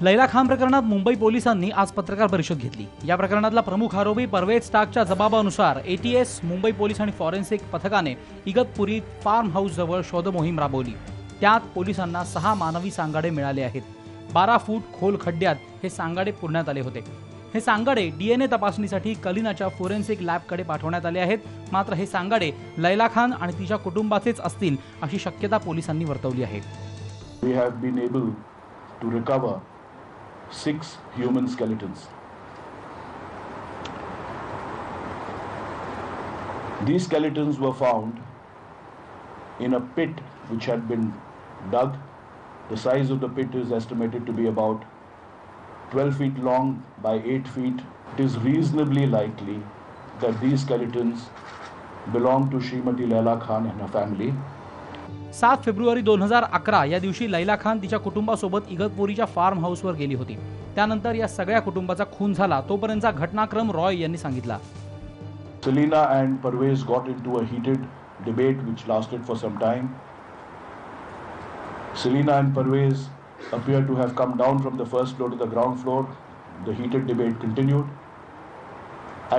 लैला खान प्रकरणात मुंबई पोलिसांनी आज पत्रकार परिषद घेतली। या प्रकरणातला प्रमुख आरोपी परवेज टाकच्या जबाबानुसार एटीएस, मुंबई पोलीस आणि फॉरेन्सिक पथकाने इगतपुरी फार्म हाऊस जवळ शोध मोहीम राबवली। त्यात पोलिसांना 6 मानवी सांगाडे मिळाले आहेत। 12 फूट खोल खड्ड्यात हे सांगाडे पुरण्यात आले होते। हे सांगाडे डीएनए तपासणीसाठी कलिनाच्या फोरेन्सिक लॅबकडे पाठवण्यात आले आहेत। मात्र हे सांगाडे लैला खान आणि तिच्या कुटुंबाचेच असतील अशी शक्यता पोलिसांनी वर्तवली आहे। We have been able to recover 6 human skeletons. These skeletons were found in a pit which had been dug. The size of the pit is estimated to be about 12 feet long by 8 feet. It is reasonably likely that these skeletons belong to Srimati Laila Khan and her family. 7 February 2011 या दिवशी लैला खान तिच्या कुटुंबासोबत इगतपुरीच्या form हाऊसवर गेली होती। त्यानंतर या सगळ्या कुटुंबाचा खून झाला तोपर्यंतचा घटनाक्रम रॉय यांनी सांगितला। Selina and Parvez got into a heated debate which lasted for some time. Selina and Parvez appear to have come down from the first floor to the ground floor. The heated debate continued,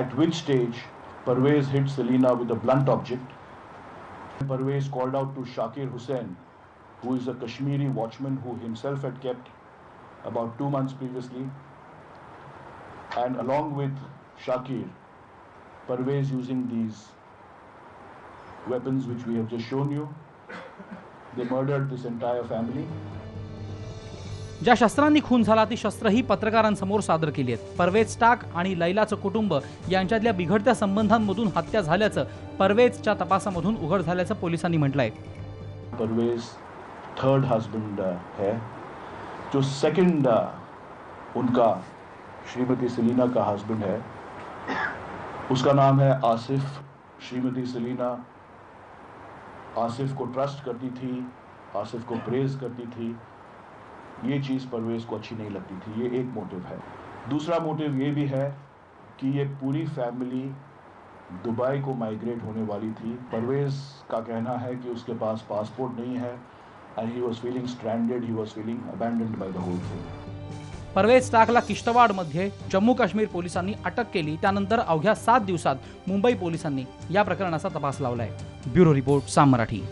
at which stage Parvez hit Selina with a blunt object. Parvez called out to Shakir Hussain, who is a Kashmiri watchman who himself had kept about 2 months previously, and along with Shakir, Parvez using these weapons which we have just shown you, they murdered this entire family. ज्या शस्त्रांनी खून झाला ती शस्त्र ही पत्रकारांसमोर सादर केली आहेत। परवेज टाक आणि लैलाचं कुटुंब यांच्यातल्या बिघडत्या संबंधांमधून हत्या झाल्याचं परवेजच्या तपासामधून उघड झाल्याचं पोलिसांनी म्हटलंय। परवेज थर्ड हस्बैंड है, जो सेकंड उनका श्रीमती सेलिना का हस्बैंड है, उसका नाम है आसिफ। श्रीमती सेलिना आसिफ को ट्रस्ट करती थी, आसिफ को प्रेज करती थी। ये चीज़ परवेज को अच्छी नहीं लगती थी। ये एक मोटिव है। दूसरा मोटिव ये भी है कि ये पूरी फैमिली दुबई को माइग्रेट होने वाली थी। परवेज का कहना है कि उसके पास पासपोर्ट नहीं है and he was feeling stranded, he was feeling abandoned by the whole thing. Pervez टाकला किश्तवाडमध्ये जम्मू काश्मीर पोलिसांनी अटक केली। त्यानंतर अवघ्या 7 दिवसात मुंबई पोलिसांनी या प्रकरणाचा तपास लावलाय। Bureau report, Saam Marathi.